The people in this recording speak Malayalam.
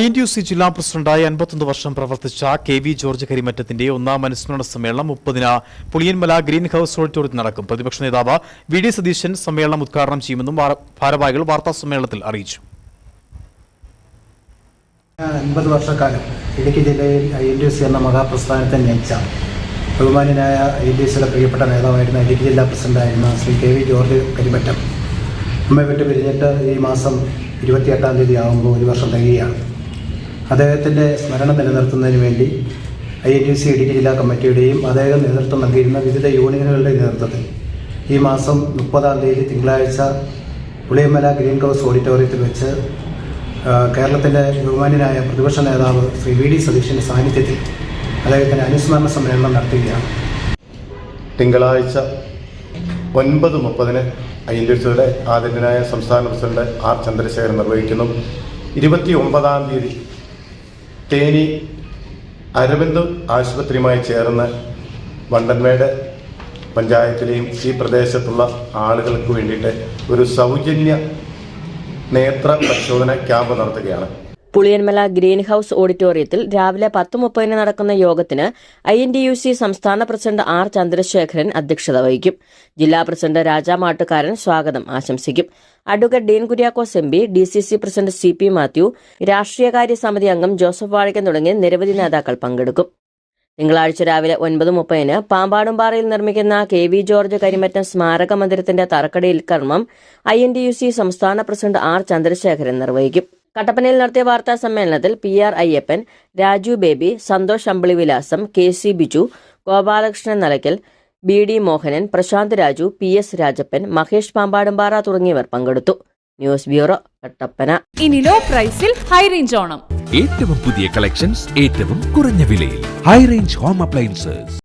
INTUC ജില്ലാ പ്രസിഡന്റായി 51 വർഷം പ്രവർത്തിച്ച KV ജോർജ് കരിമറ്റത്തിന്റെ ഒന്നാം അനുസ്മരണ സമ്മേളനം 30-ന് പുളിയൻമല ഗ്രീൻ ഹൌസ് ഓഡിറ്റോറിയത്തിൽ നടക്കും. പ്രതിപക്ഷ നേതാവ് VD സതീശൻ സമ്മേളനം ഉദ്ഘാടനം ചെയ്യുമെന്നും ഭാരവാഹികൾ വാർത്താ സമ്മേളനത്തിൽ അറിയിച്ചു. 50 വർഷക്കാലം ഇടുക്കി ജില്ലയിൽ INTUC എന്ന മഹാപ്രസ്ഥാനത്തെ നയിച്ച ബഹുമാന്യനായ INTUCയുടെ പ്രിയപ്പെട്ട നേതാവായിരുന്ന ഇടുക്കി ജില്ലാ പ്രസിഡന്റായിരുന്ന ശ്രീ KV ജോർജ് കരിമറ്റം നമ്മെ വിട്ട് പിരിഞ്ഞിട്ട് ഈ മാസം 28-ാം തീയതി ആകുമ്പോൾ 1 വർഷം തികയാണ്. അദ്ദേഹത്തിൻ്റെ സ്മരണം നിലനിർത്തുന്നതിന് വേണ്ടി INTUC ഇടുക്കി ജില്ലാ കമ്മിറ്റിയുടെയും അദ്ദേഹം നേതൃത്വം നൽകിയിരുന്ന വിവിധ യൂണിയനുകളുടെ നേതൃത്വത്തിൽ ഈ മാസം 30-ാം തീയതി തിങ്കളാഴ്ച പുളിയമല ഗ്രീൻ ഹൗസ് ഓഡിറ്റോറിയത്തിൽ വെച്ച് കേരളത്തിൻ്റെ ബഹുമാന്യനായ പ്രതിപക്ഷ നേതാവ് ശ്രീ VD സതീശൻ്റെ സാന്നിധ്യത്തിൽ അദ്ദേഹത്തിൻ്റെ അനുസ്മരണ സമ്മേളനം നടത്തുകയാണ്. തിങ്കളാഴ്ച 9:30-ന് INTUCയുടെ ആദരണീയനായ സംസ്ഥാന പ്രസിഡന്റ് R ചന്ദ്രശേഖരൻ നിർവഹിക്കുന്നു. 29-ാം തീയതി തേനി അരവിന്ദ് ആശുപത്രിയുമായി ചേർന്ന് വണ്ടൻമേട് പഞ്ചായത്തിലെയും ഈ പ്രദേശത്തുള്ള ആളുകൾക്ക് വേണ്ടിയിട്ട് ഒരു സൗജന്യ നേത്ര പരിശോധന ക്യാമ്പ് നടത്തുകയാണ്. പുളിയൻമല ഗ്രീൻ ഹൌസ് ഓഡിറ്റോറിയത്തിൽ രാവിലെ 10:30-ന് നടക്കുന്ന യോഗത്തിന് INTUC സംസ്ഥാന പ്രസിഡന്റ് R ചന്ദ്രശേഖരൻ അധ്യക്ഷത വഹിക്കും. ജില്ലാ പ്രസിഡന്റ് രാജാ മാട്ടുകാരൻ സ്വാഗതം ആശംസിക്കും. Advocate Dean Kuriakose MP, DCC president CP Mathew, രാഷ്ട്രീയകാര്യ സമിതി അംഗം ജോസഫ് വാഴക്കൻ തുടങ്ങിയ നിരവധി നേതാക്കൾ പങ്കെടുക്കും. തിങ്കളാഴ്ച രാവിലെ 9:30-ന് പാമ്പാടുംപാറയിൽ നിർമ്മിക്കുന്ന KV ജോർജ് കരിമറ്റം സ്മാരക മന്ദിരത്തിന്റെ തറക്കടിയിൽ കർമ്മം INTUC സംസ്ഥാന പ്രസിഡന്റ് R ചന്ദ്രശേഖരൻ നിർവഹിക്കും. കട്ടപ്പനയിൽ നടത്തിയ വാർത്താ സമ്മേളനത്തിൽ PR Ayyappan, Raju Baby, Santhosh Ambilivilasam, KC Biju, Gopalakrishnan Nalaykkal, BD Mohanan, Prashanth Raju, PS Rajappan, Mahesh Pampadumpara തുടങ്ങിയവർ പങ്കെടുത്തു. News bureau, Kattappana. ഇനി ലോ പ്രൈസിൽ ഹൈ റേഞ്ച് ഓണം. ഏറ്റവും പുതിയ കളക്ഷൻസ് ഏറ്റവും കുറഞ്ഞ വിലയിൽ. High range home appliances.